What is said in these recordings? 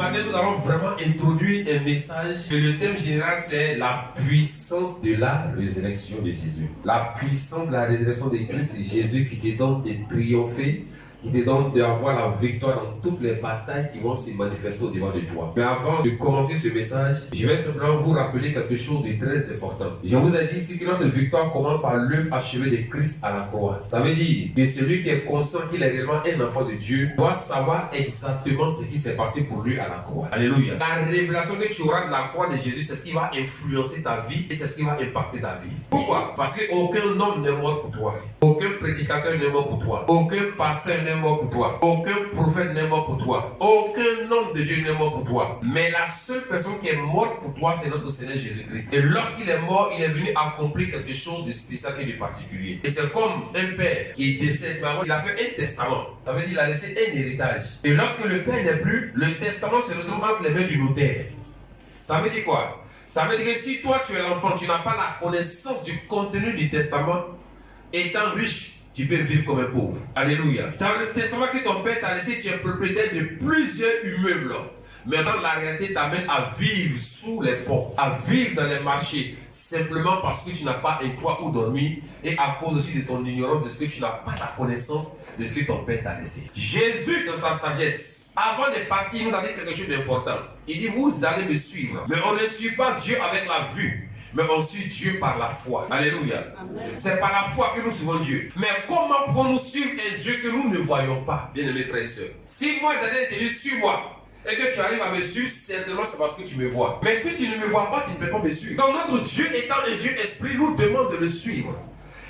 matin, nous allons vraiment introduire un message. Et le thème général, c'est la puissance de la résurrection de Jésus. La puissance de la résurrection de Christ, c'est Jésus qui te donne de triompher, qui te donne d'avoir la victoire dans toutes les batailles qui vont se manifester au-devant de toi. Mais avant de commencer ce message, je vais simplement vous rappeler quelque chose de très important. Je vous ai dit ici que notre victoire commence par l'œuvre achevée de Christ à la croix. Ça veut dire que celui qui est conscient qu'il est réellement un enfant de Dieu doit savoir exactement ce qui s'est passé pour lui à la croix. Alléluia. La révélation que tu auras de la croix de Jésus, c'est ce qui va influencer ta vie et c'est ce qui va impacter ta vie. Pourquoi? Parce qu'aucun homme n'est mort pour toi. Aucun prédicateur n'est mort pour toi. Aucun pasteur n'est mort pour toi. Aucun prophète n'est mort pour toi. Aucun homme de Dieu n'est mort pour toi. Mais la seule personne qui est morte pour toi, c'est notre Seigneur Jésus-Christ. Et lorsqu'il est mort, il est venu accomplir quelque chose de spécial et de particulier. Et c'est comme un père qui décède, il a fait un testament. Ça veut dire qu'il a laissé un héritage. Et lorsque le père n'est plus, le testament se retrouve entre les mains du notaire. Ça veut dire quoi? Ça veut dire que si toi tu es l'enfant, tu n'as pas la connaissance du contenu du testament, étant riche, tu peux vivre comme un pauvre. Alléluia. Dans le testament que ton père t'a laissé, tu es propriétaire de plusieurs immeubles. Maintenant, la réalité t'amène à vivre sous les ponts, à vivre dans les marchés, simplement parce que tu n'as pas un toit où dormir et à cause aussi de ton ignorance, de ce que tu n'as pas la connaissance de ce que ton père t'a laissé. Jésus, dans sa sagesse, avant de partir, il nous a dit quelque chose d'important. Il dit, vous allez me suivre. Mais on ne suit pas Dieu avec la vue, mais on suit Dieu par la foi. Alléluia. C'est par la foi que nous suivons Dieu. Mais comment pouvons-nous suivre un Dieu que nous ne voyons pas, bien-aimés frères et sœurs? Si moi, Daniel, te dit, suis-moi, et que tu arrives à me suivre, certainement c'est parce que tu me vois. Mais si tu ne me vois pas, tu ne peux pas me suivre. Donc notre Dieu étant un Dieu esprit, nous demande de le suivre.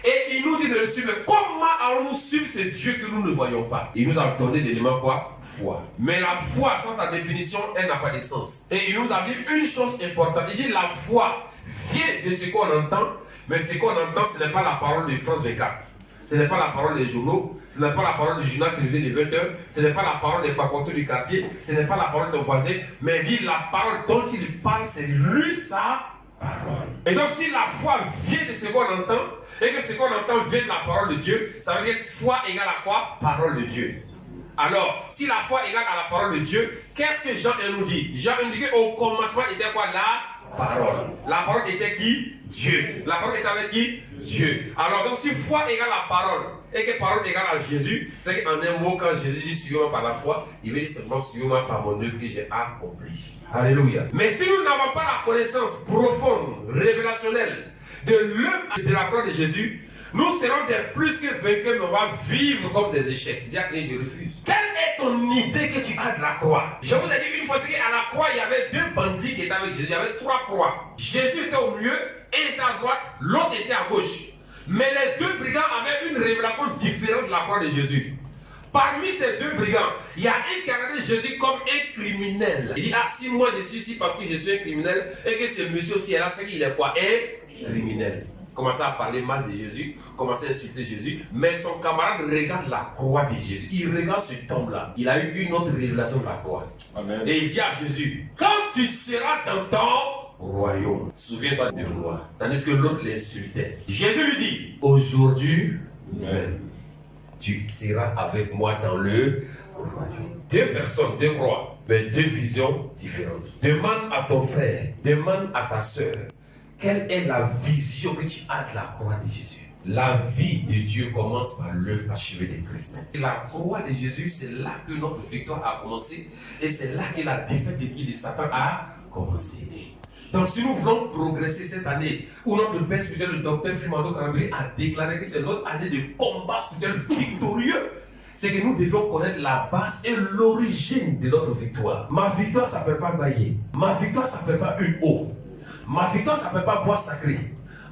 Et il nous dit de le suivre. Mais comment allons-nous suivre ce Dieu que nous ne voyons pas? Il nous a donné l'élément quoi? Foi. Mais la foi, sans sa définition, elle n'a pas de sens. Et il nous a dit une chose importante. Il dit la foi vient de ce qu'on entend, mais ce qu'on entend, ce n'est pas la parole de France 24. Ce n'est pas la parole des journaux, ce n'est pas la parole du journal télévisé des 20 heures, ce n'est pas la parole des papoteux du quartier, ce n'est pas la parole de ton voisin, mais il dit la parole dont il parle, c'est lui sa parole. Et donc si la foi vient de ce qu'on entend, et que ce qu'on entend vient de la parole de Dieu, ça veut dire foi égale à quoi? Parole de Dieu. Alors, si la foi égale à la parole de Dieu, qu'est-ce que Jean nous dit? Jean nous dit qu'au commencement était quoi? La parole. La parole était qui? Dieu. La parole était avec qui? Dieu. Alors donc si foi égale la parole et que parole égale à Jésus, c'est qu'en un mot quand Jésus dit suivez-moi par la foi, il veut dire simplement suivez-moi par mon œuvre que j'ai accomplie. Alléluia. Mais si nous n'avons pas la connaissance profonde, révélationnelle de l'œuvre de la croix de Jésus, nous serons des plus que vainqueurs, mais on va vivre comme des échecs. Dis à qui je refuse. Quelle est ton idée que tu as de la croix? Je vous ai dit une fois, c'est qu'à la croix, il y avait deux bandits qui étaient avec Jésus. Il y avait trois croix. Jésus était au milieu, un était à droite, l'autre était à gauche. Mais les deux brigands avaient une révélation différente de la croix de Jésus. Parmi ces deux brigands, il y a un qui a regardé Jésus comme un criminel. Il dit, ah si moi je suis ici parce que je suis un criminel, et que ce monsieur aussi est là, c'est qu'il est quoi? Un criminel. Commencer à parler mal de Jésus, commencer à insulter Jésus, mais son camarade regarde la croix de Jésus. Il regarde ce tombe-là. Il a eu une autre révélation de la croix. Amen. Et il dit à Jésus, quand tu seras dans ton royaume, souviens-toi du roi. Tandis que l'autre l'insultait. Jésus lui dit, aujourd'hui même, tu seras avec moi dans le royaume. Deux personnes, deux croix, mais deux visions différentes. Demande à ton frère, demande à ta soeur, quelle est la vision que tu as de la croix de Jésus? La vie de Dieu commence par l'œuvre achevée de Christ. Et la croix de Jésus, c'est là que notre victoire a commencé. Et c'est là que la défaite de Satan a commencé. Donc si nous voulons progresser cette année, où notre père spirituel, le docteur Frimando Karambili, a déclaré que c'est notre année de combat spirituel victorieux, c'est que nous devions connaître la base et l'origine de notre victoire. Ma victoire ne s'appelle pas bailler. Ma victoire ne s'appelle pas une eau. Ma victoire ne s'appelle pas bois sacré.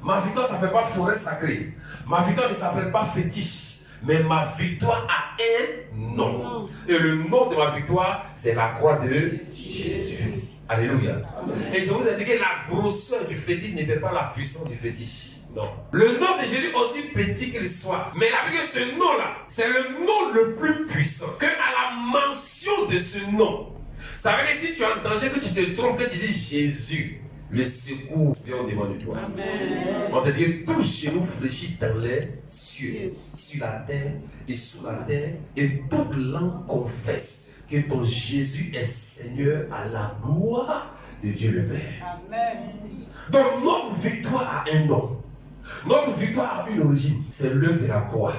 Ma victoire ne s'appelle pas forêt sacrée. Ma victoire ne s'appelle pas fétiche. Mais ma victoire a un nom. Et le nom de ma victoire, c'est la croix de Jésus. Alléluia. Et je vous ai dit que la grosseur du fétiche ne fait pas la puissance du fétiche. Non. Le nom de Jésus, aussi petit qu'il soit, mais avec ce nom-là, c'est le nom le plus puissant. Que à la mention de ce nom, ça veut dire que si tu es en danger, que tu te trompes, que tu dis Jésus, Le secours vient au-devant de toi. Amen. On te dit, tout genou fléchit dans les cieux, sur la terre et sous la terre, et toute langue confesse que ton Jésus est Seigneur à la gloire de Dieu le Père. Amen. Donc notre victoire a un nom. Notre victoire a une origine. C'est l'œuvre de la croix.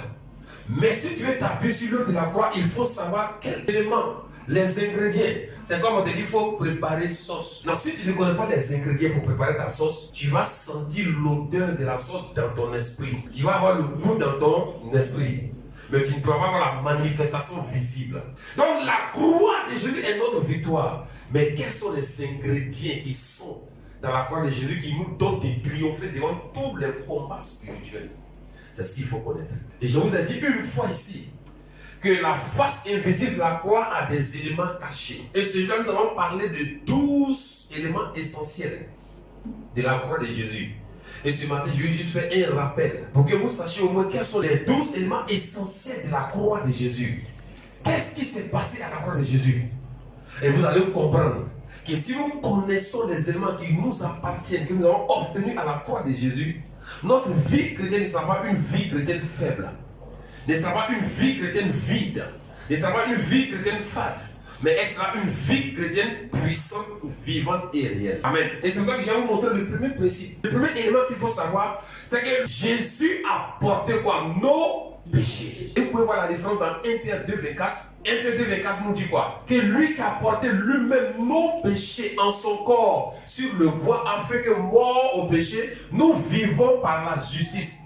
Mais si tu veux t'appuyer sur l'œuvre de la croix, il faut savoir quels éléments, les ingrédients. C'est comme on te dit, il faut préparer sauce. Non, si tu ne connais pas les ingrédients pour préparer ta sauce, tu vas sentir l'odeur de la sauce dans ton esprit. Tu vas avoir le goût dans ton esprit. Mais tu ne peux pas avoir la manifestation visible. Donc la croix de Jésus est notre victoire. Mais quels sont les ingrédients qui sont dans la croix de Jésus qui nous donnent de triompher devant tous les combats spirituels? C'est ce qu'il faut connaître. Et je vous ai dit une fois ici que la face invisible de la croix a des éléments cachés. Et ce jour, nous allons parler de 12 éléments essentiels de la croix de Jésus. Et ce matin, je vais juste faire un rappel pour que vous sachiez au moins quels sont les 12 éléments essentiels de la croix de Jésus. Qu'est-ce qui s'est passé à la croix de Jésus? Et vous allez comprendre que si nous connaissons les éléments qui nous appartiennent, que nous avons obtenus à la croix de Jésus, notre vie chrétienne ne sera pas une vie chrétienne faible, ne sera pas une vie chrétienne vide, ne sera pas une vie chrétienne fade, mais elle sera une vie chrétienne puissante, vivante et réelle. Amen. Et c'est pour ça que je vais vous montrer le premier principe. Le premier élément qu'il faut savoir, c'est que Jésus a porté quoi? Nos péchés. Et vous pouvez voir la différence dans 1 Pierre 2, 24. 1 Pierre 2, 24 nous dit quoi? Que lui qui a porté lui-même nos péchés en son corps sur le bois, afin que mort au péché, nous vivons par la justice.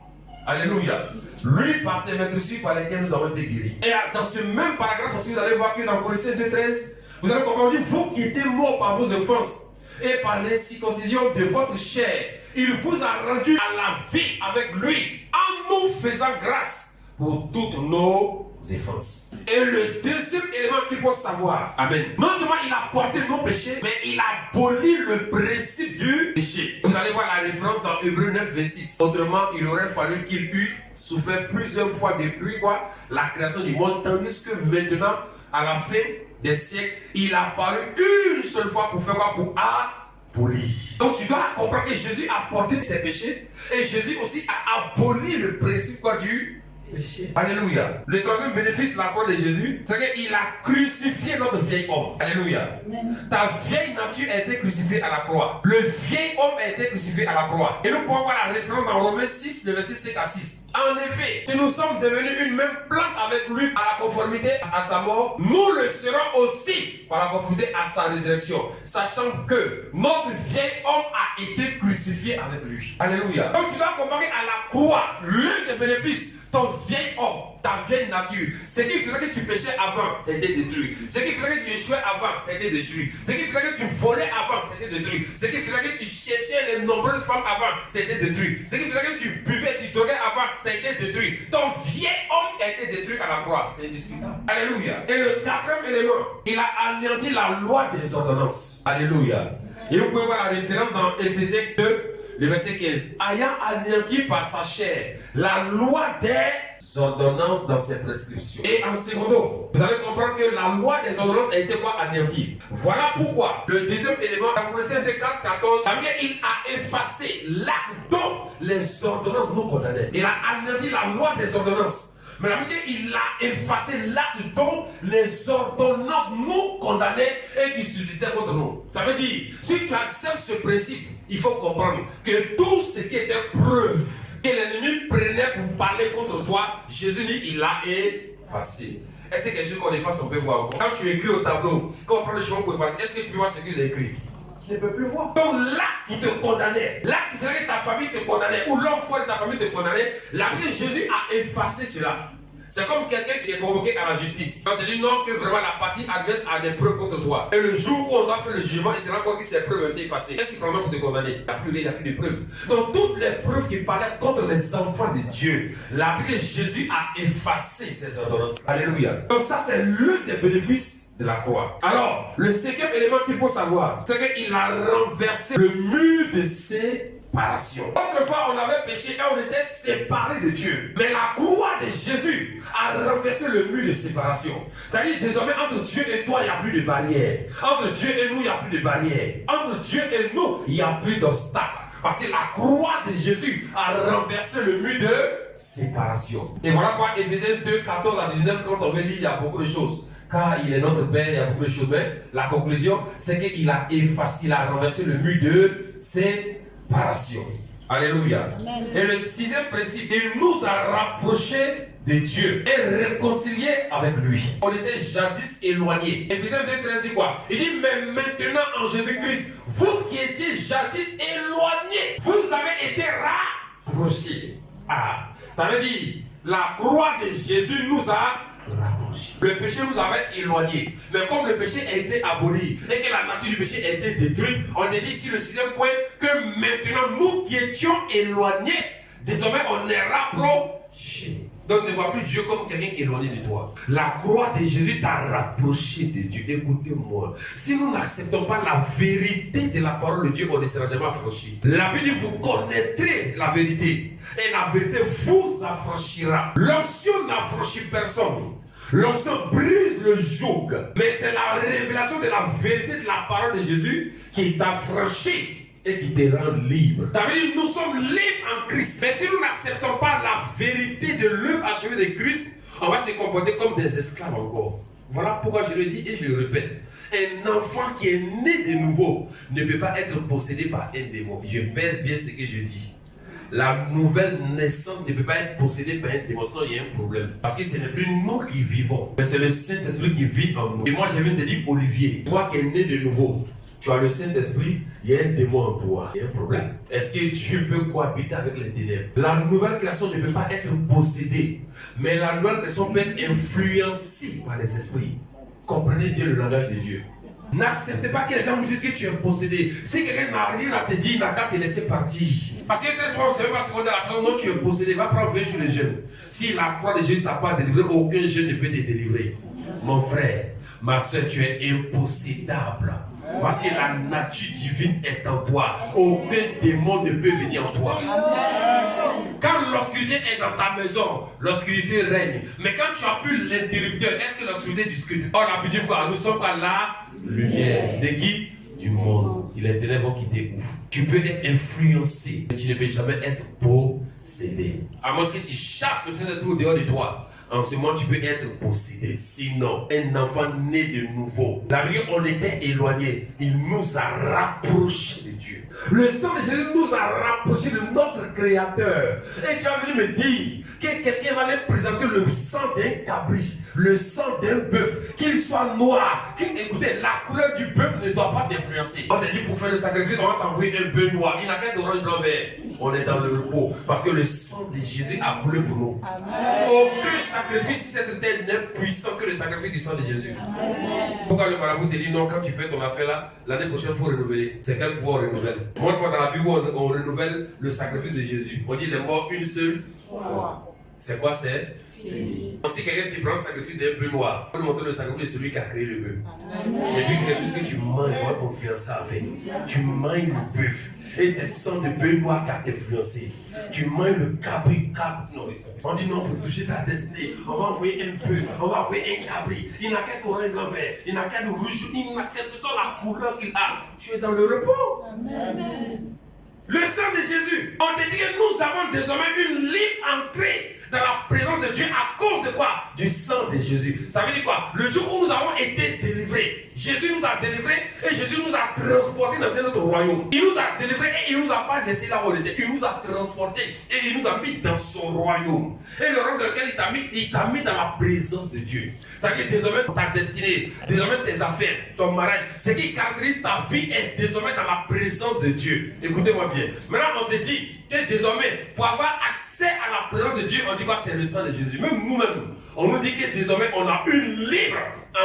Alléluia. Lui par ses maîtrises par lesquelles nous avons été guéris. Et dans ce même paragraphe aussi, vous allez voir que dans Colossiens 2,13, vous allez comprendre, vous qui étiez morts par vos offenses et par l'incirconcision de votre chair, il vous a rendu à la vie avec lui, en nous faisant grâce pour toutes nos offenses. Et le deuxième élément qu'il faut savoir, amen, non seulement il a porté nos péchés, mais il a aboli le principe du péché. Vous allez voir la référence dans Hébreux 9, 26. Autrement, il aurait fallu qu'il eût souffert plusieurs fois depuis la création du monde, tandis que maintenant, à la fin des siècles, il a apparu une seule fois pour faire quoi? Pour abolir. Donc tu dois comprendre que Jésus a porté tes péchés et Jésus aussi a aboli le principe du péché. Alléluia. Le troisième bénéfice de la croix de Jésus, c'est qu'il a crucifié notre vieil homme. Alléluia. Ta vieille nature a été crucifiée à la croix. Le vieil homme a été crucifié à la croix. Et nous pouvons voir la référence dans Romains 6, le verset 5 à 6. En effet, si nous sommes devenus une même plante avec lui à la conformité à sa mort, nous le serons aussi par la conformité à sa résurrection, sachant que notre vieil homme a été crucifié avec lui. Alléluia. Donc tu dois comparer à la croix l'un des bénéfices. Ton vieil homme, ta vieille nature, ce qui faisait que tu péchais avant, c'était détruit. Ce qui faisait que tu échouais avant, c'était détruit. Ce qui faisait que tu volais avant, c'était détruit. Ce qui faisait que tu cherchais les nombreuses femmes avant, c'était détruit. Ce qui faisait que tu buvais, tu droguais avant, ça a été détruit. Ton vieil homme a été détruit à la croix. C'est indiscutable. Alléluia. Et le quatrième élément, il a anéanti la loi des ordonnances. Alléluia. Et vous pouvez voir la référence dans Éphésiens 2. Le verset 15, ayant anéanti par sa chair la loi des ordonnances dans ses prescriptions. Et en secondo, vous allez comprendre que la loi des ordonnances a été quoi? Anéantie. Voilà pourquoi le deuxième élément, dans Colossiens 4, 14, il a effacé l'acte dont les ordonnances nous condamnaient. Il a anéanti la loi des ordonnances. Mais la Bible dit, il a effacé l'acte dont les ordonnances nous condamnaient et qui subsistaient contre nous. Ça veut dire, si tu acceptes ce principe, il faut comprendre que tout ce qui était preuve que l'ennemi prenait pour parler contre toi, Jésus dit, il l'a effacé. Est-ce que quelque chose qu'on efface, on peut voir? Quand tu écris au tableau, quand on prend le chemin pour effacer, est-ce que tu peux voir ce que j'ai écrit? Tu ne peux plus voir. Donc l'acte qui te condamnait, l'acte qui faisait que ta famille te condamnait, ou l'homme fort de ta famille te condamnait, la Bible, Jésus a effacé cela. C'est comme quelqu'un qui est convoqué à la justice. On te dit non, que vraiment la partie adverse a des preuves contre toi. Et le jour où on doit faire le jugement, il sera encore que ces preuves ont été effacées. Est-ce qu'il prend même pour te condamner? Il n'y a plus de preuves. Donc toutes les preuves qui parlaient contre les enfants de Dieu, la Bible, Jésus a effacé ces ordonnances. Alléluia. Donc ça, c'est l'un des bénéfices de la croix. Alors, le cinquième élément qu'il faut savoir, c'est qu'il a renversé le mur de ses séparation. Autrefois, on avait péché et on était séparés de Dieu. Mais la croix de Jésus a renversé le mur de séparation. C'est-à-dire, désormais, entre Dieu et toi, il n'y a plus de barrière. Entre Dieu et nous, il n'y a plus de barrière. Entre Dieu et nous, il n'y a plus d'obstacle. Parce que la croix de Jésus a renversé le mur de séparation. Et voilà quoi, Éphésiens 2, 14 à 19, quand on veut lire, il y a beaucoup de choses. Car il est notre Père, il y a beaucoup de choses. Mais la conclusion, c'est qu'il a effacé, il a renversé le mur de séparation. Alléluia. Amen. Et le sixième principe, il nous a rapprochés de Dieu et réconciliés avec lui. On était jadis éloignés. Éphésiens 2:13 dit quoi? Il dit, mais maintenant en Jésus-Christ, vous qui étiez jadis éloignés, vous avez été rapprochés. Ah, ça veut dire, la croix de Jésus nous a rapprochés. Le péché nous avait éloignés. Mais comme le péché a été aboli et que la nature du péché a été détruite, on a dit ici le sixième point que maintenant nous qui étions éloignés, désormais on est rapprochés. Donc ne vois plus Dieu comme quelqu'un qui est éloigné de toi. La croix de Jésus t'a rapproché de Dieu. Écoutez-moi. Si nous n'acceptons pas la vérité de la parole de Dieu, on ne sera jamais affranchi. La Bible dit, vous connaîtrez la vérité. Et la vérité vous affranchira. L'onction n'affranchit personne. L'onction brise le joug. Mais c'est la révélation de la vérité de la parole de Jésus qui t'affranchit et qui te rend libre. Ça veut dire que nous sommes libres en Christ. Mais si nous n'acceptons pas la vérité de l'œuvre achevée de Christ, on va se comporter comme des esclaves encore. Voilà pourquoi je le dis et je le répète. Un enfant qui est né de nouveau ne peut pas être possédé par un démon. Je pèse bien ce que je dis. La nouvelle naissance ne peut pas être possédée par un démon, sinon il y a un problème. Parce que ce n'est plus nous qui vivons, mais c'est le Saint-Esprit qui vit en nous. Et moi je viens de dire, Olivier, toi qui es né de nouveau, tu as le Saint-Esprit, il y a un démon en toi. Il y a un problème. Est-ce que tu peux cohabiter avec les ténèbres? La nouvelle création ne peut pas être possédée, mais la nouvelle création peut être influencée par les esprits. Comprenez bien le langage de Dieu. N'acceptez pas que les gens vous disent que tu es possédé. Si quelqu'un n'a rien à te dire, il n'a qu'à te laisser partir. Parce que très souvent, on ne sait pas ce qu'on dit à la croix. Non, tu es possédé. Va prendre 20 jours de jeûne. Si la croix de Jésus t'a pas délivré, aucun jeûne ne peut te délivrer. Mon frère, ma soeur, tu es impossédable. Parce que la nature divine est en toi. Aucun démon ne peut venir en toi. Quand l'obscurité est dans ta maison, l'obscurité règne. Mais quand tu as plus l'interrupteur, est-ce que l'obscurité discute? Or, la Bible dit quoi? Nous sommes à la lumière. De qui? Du monde. Il est ténèbres qui découvre. Tu peux être influencé, mais tu ne peux jamais être possédé. À moins que tu chasses le Saint-Esprit au dehors de toi. En ce moment, tu peux être possédé. Sinon, un enfant né de nouveau. La Bible, on était éloignés. Il nous a rapprochés de Dieu. Le sang de Jésus nous a rapprochés de notre Créateur. Et tu as venu me dire que quelqu'un va aller présenter le sang d'un cabri, le sang d'un bœuf, qu'il soit noir. Écoutez, la couleur du bœuf ne doit pas t'influencer. On t'a dit pour faire le sacrifice, on va t'envoyer un bœuf noir. Il n'a qu'à être orange, blanc, vert. On est dans le repos. Parce que le sang de Jésus a coulé pour nous. Amen. Aucun sacrifice sur cette terre n'est puissant que le sacrifice du sang de Jésus. Amen. Pourquoi le marabout te dit non, quand tu fais ton affaire là, l'année prochaine il faut renouveler. C'est quel pouvoir on renouvelle? Montre-moi dans la Bible on renouvelle le sacrifice de Jésus. On dit les morts une seule fois. C'est quoi? C'est fini. Si quelqu'un te prend le sacrifice d'un bœuf noir, on peut montrer le sacrifice de celui qui a créé le bœuf. Et puis quelque chose que tu manges, on va t'influencer avec. Tu manges le bœuf. Et c'est le sang de bœuf noir qui a t'influencé. Tu manges le cabri. Non. On dit non, pour toucher ta destinée, on va envoyer un bœuf, on va envoyer un cabri. Il n'a qu'un orange blanc vert, il n'a qu'un rouge, il n'a quelle que soit la couleur qu'il a. Tu es dans le repos. Amen. Le sang de Jésus, on te dit que nous avons désormais une libre entrée dans la présence de Dieu à cause de quoi? Du sang de Jésus. Ça veut dire quoi? Le jour où nous avons été délivrés, Jésus nous a délivrés et Jésus nous a transportés dans un autre royaume. Il nous a délivrés et il ne nous a pas laissé là où on était. Il nous a transportés et il nous a mis dans son royaume. Et le royaume dans lequel il t'a mis dans la présence de Dieu. Ça veut dire désormais ta destinée, désormais tes affaires, ton mariage, ce qui caractérise ta vie est désormais dans la présence de Dieu. Écoutez-moi bien. Maintenant on te dit que désormais, pour avoir accès à la présence de Dieu, on dit quoi? C'est le sang de Jésus. Même nous-mêmes, on nous dit que désormais on a une libre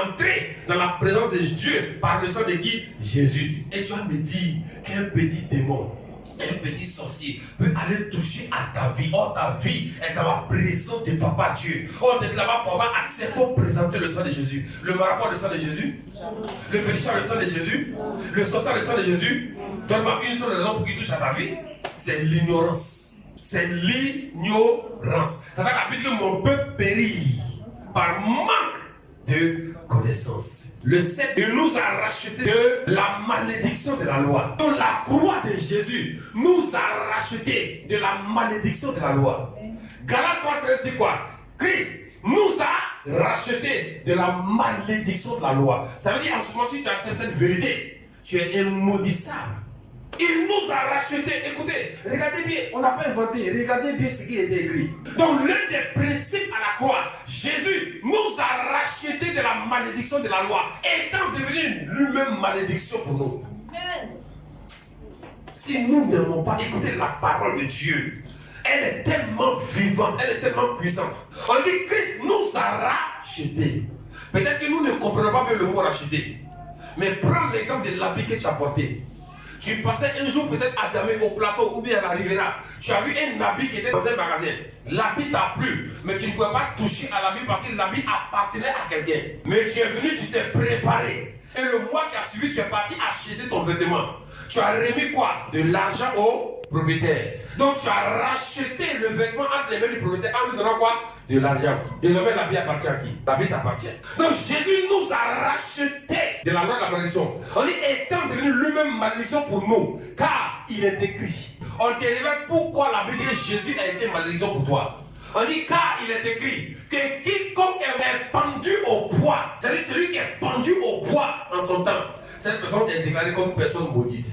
entrée dans la présence de Dieu par le sang de qui? Jésus. Et tu vas me dire qu'un petit démon, un petit sorcier peut aller toucher à ta vie. Oh, ta vie est dans la présence de Papa Dieu. Oh, d'être là-bas pour avoir accès, il faut présenter le sang de Jésus. Le marabout, le sang de Jésus. Le féticheur, le sang de Jésus. Le sorcier, le sang de Jésus. Donne-moi une seule raison pour qu'il touche à ta vie. C'est l'ignorance. C'est l'ignorance. Ça fait la Bible que mon peuple périt par manque de connaissance. Le 7 nous a racheté de la malédiction de la loi. Donc la croix de Jésus nous a racheté de la malédiction de la loi. Galates 3:13 dit quoi? Christ nous a racheté de la malédiction de la loi. Ça veut dire en ce moment, si tu acceptes cette vérité, tu es immaudissable. Il nous a racheté. Écoutez, regardez bien, on n'a pas inventé. Regardez bien ce qui est écrit. Donc l'un des principes à la croix, Jésus nous a racheté de la malédiction de la loi, étant devenu lui-même malédiction pour nous. Si nous n'aimons pas écouter la parole de Dieu, elle est tellement vivante, elle est tellement puissante. On dit Christ nous a racheté. Peut-être que nous ne comprenons pas bien le mot racheter. Mais prends l'exemple de l'habit que tu as porté. Tu passais un jour peut-être à Djamé au plateau ou bien à la Riviera. Tu as vu un habit qui était dans un magasin. L'habit t'a plu, mais tu ne pouvais pas toucher à l'habit parce que l'habit appartenait à quelqu'un. Mais tu es venu, tu t'es préparé. Et le mois qui a suivi, tu es parti acheter ton vêtement. Tu as remis quoi? De l'argent au propriétaire. Donc tu as racheté le vêtement entre les mains du propriétaire en lui donnant quoi? De l'argent. Désormais l'habit appartient à qui? L'habit t'appartient. Donc Jésus nous a racheté de la loi de la malédiction. On dit étant devenu lui-même malédiction pour nous, car il est écrit. On te révèle pourquoi la Bible dit que Jésus a été malédiction pour toi. On dit car il est écrit que quiconque est pendu au poids, c'est-à-dire celui qui est pendu au poids en son temps, cette personne est déclarée comme une personne maudite.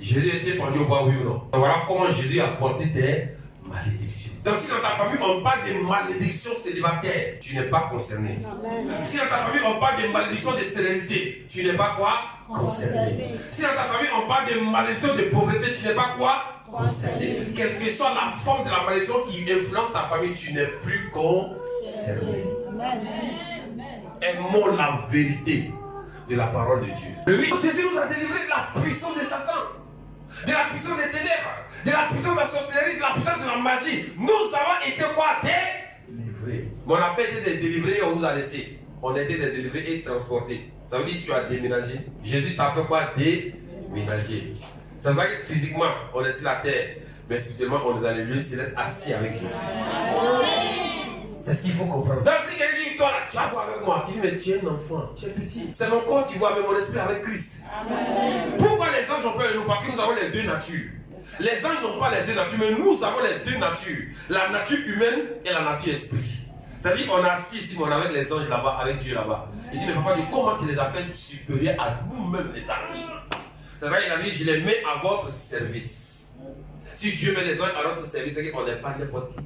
Jésus était pendu au poids, oui ou non? Donc voilà comment Jésus a porté des malédictions. Donc si dans ta famille on parle de malédiction célibataire, tu n'es pas concerné. Amen. Si dans ta famille on parle de malédiction de stérilité, tu n'es pas quoi? Concerné. Si dans ta famille on parle de malédiction de pauvreté, tu n'es pas quoi? Concerné. Quelle que soit la forme de la malédiction qui influence ta famille, tu n'es plus concerné. Aimons la vérité de la parole de Dieu. Le 8, Jésus nous a délivré de la puissance de Satan, de la puissance des ténèbres, de la puissance de la sorcellerie, de la puissance de la magie. Nous avons été quoi? Délivrés. Mais on n'a pas été délivrés et on nous a laissés. On a été délivrés et transportés. Ça veut dire que tu as déménagé. Jésus t'a fait quoi? Déménager. Ça veut dire que physiquement, on est sur la terre, mais spirituellement, on est dans les lieux célestes assis avec Jésus. C'est ce qu'il faut comprendre. Donc si quelqu'un dit, toi là, tu vas voir avec moi, tu dis, mais tu es un enfant, tu es petit. C'est mon corps qui voit avec mon esprit avec Christ. Amen. Pourquoi les anges ont peur de nous? Parce que nous avons les deux natures. Les anges n'ont pas les deux natures, mais nous avons les deux natures. La nature humaine et la nature esprit. C'est-à-dire qu'on est assis ici, mais on est avec les anges là-bas, avec Dieu là-bas. Il dit, mais papa, comment tu les as fait supérieurs à nous-mêmes les anges? C'est-à-dire qu'il a dit, je les mets à votre service. Si Dieu met les anges à notre service, c'est qu'on n'est pas n'importe qui.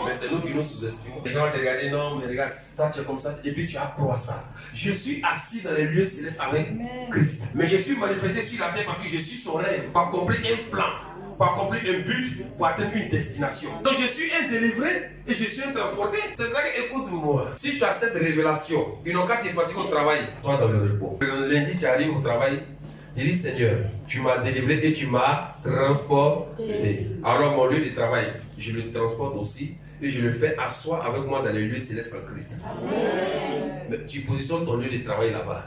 Mais c'est nous qui nous sous-estimons. Et quand on te regarde, non, mais regarde, toi tu es comme ça, et puis tu as croire ça. Je suis assis dans les lieux célestes avec Christ. Mais je suis manifesté sur la terre parce que je suis son rêve, pour accomplir un plan, pour accomplir un but, pour atteindre une destination. Donc je suis un délivré et je suis un transporté. C'est ça que, écoute-moi, si tu as cette révélation, quand tu es fatigué au travail, toi dans le repos. Le lundi, tu arrives au travail. Je dis, Seigneur, tu m'as délivré et tu m'as transporté. Alors mon lieu de travail, je le transporte aussi et je le fais asseoir avec moi dans les lieux célestes en Christ. Mais tu positionnes ton lieu de travail là-bas.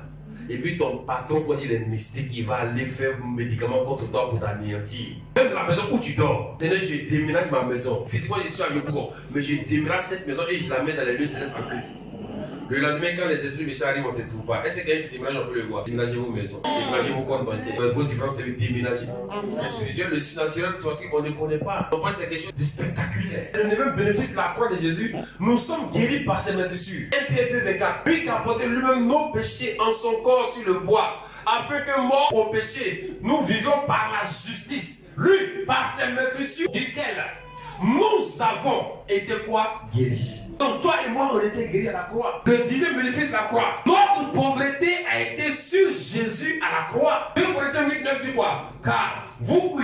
Et puis ton patron, quand il est mystique, il va aller faire un médicament contre toi pour t'anéantir. Même la maison où tu dors. Seigneur, je déménage ma maison. Physiquement, je suis à Yopougon, mais je déménage cette maison et je la mets dans les lieux célestes en Christ. Le lendemain, quand les esprits méchants arrivent, on ne te trouve pas. Est-ce que quelqu'un qui déménage, on peut le voir? Déménagez vos maisons, déménagez vos comptes bancaires. Vos différences, c'est déménager. C'est spirituel, le surnaturel, parce qu'on ne connaît pas. Donc, c'est quelque chose de spectaculaire. Et le neuvième bénéfice de la croix de Jésus, nous sommes guéris par ses meurtrissures. 1 Pierre 2, 24. Lui qui a porté lui-même nos péchés en son corps sur le bois, afin que mort au péché, nous vivons par la justice. Lui, par ses meurtrissures, duquel nous avons été quoi? Guéris. Donc toi et moi, on était guéris à la croix. Le 10e bénéfice de la croix. Notre pauvreté a été sur Jésus à la croix. 2 Corinthiens 8, 9 dit quoi? Car vous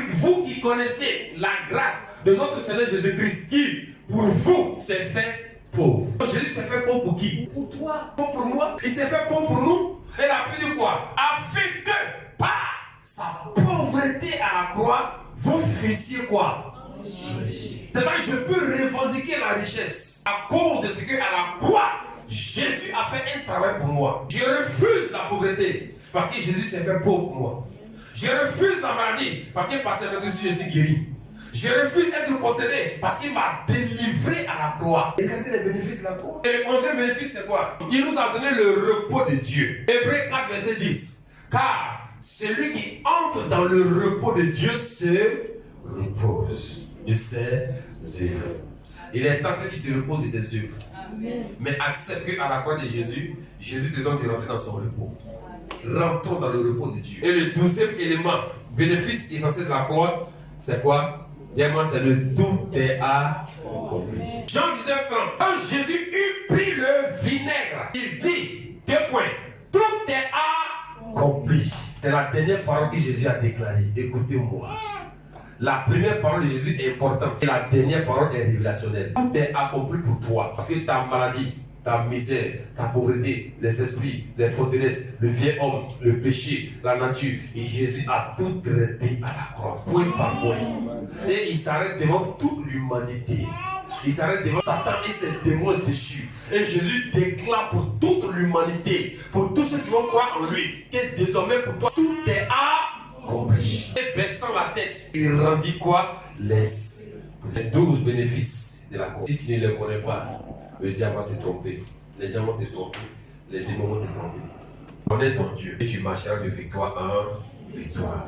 qui connaissez la grâce de notre Seigneur Jésus-Christ, qui pour vous s'est fait pauvre. Donc Jésus s'est fait pauvre pour qui? Pour toi. Pauvre pour moi. Il s'est fait pauvre pour nous. Et il a pu dire quoi? Afin que par sa pauvreté à la croix, vous fussiez quoi? C'est-à-dire que je peux revendiquer la richesse à cause de ce qu'à la croix, Jésus a fait un travail pour moi. Je refuse la pauvreté parce que Jésus s'est fait pauvre pour moi. Je refuse la maladie parce que par ses vertus je suis guéri. Je refuse d'être possédé parce qu'il m'a délivré à la croix. Regardez les bénéfices de la croix. Et le onzième bénéfice, c'est quoi? Il nous a donné le repos de Dieu. Hébreux 4, verset 10. Car celui qui entre dans le repos de Dieu se repose de ses œuvres. Il est temps que tu te reposes de tes œuvres. Amen. Mais accepte qu'à la croix de Jésus, Jésus te donne de rentrer dans son repos. Rentrons dans le repos de Dieu. Et le 12e élément, bénéfice essentiel de la croix, c'est quoi? Dis-moi, c'est le tout est accompli. Jean 19, 30. Quand Jésus eut pris le vinaigre, il dit, 2 points, tout est accompli. C'est la dernière parole que Jésus a déclarée. Écoutez-moi. La première parole de Jésus est importante. Et la dernière parole est révélationnelle. Tout est accompli pour toi. Parce que ta maladie, ta misère, ta pauvreté, les esprits, les forteresses, le vieil homme, le péché, la nature. Et Jésus a tout traité à la croix, point par point. Et il s'arrête devant toute l'humanité. Il s'arrête devant Satan et ses démons déchus. Et Jésus déclare pour toute l'humanité, pour tous ceux qui vont croire en lui, que désormais pour toi, tout est accompli. Et baissant la tête, il rendit quoi? Les 12 bénéfices de la croix. Si tu ne les connais pas, le diable va te tromper. Les gens vont te tromper. Les démons vont te tromper. Connais ton Dieu et tu marcheras de victoire en victoire.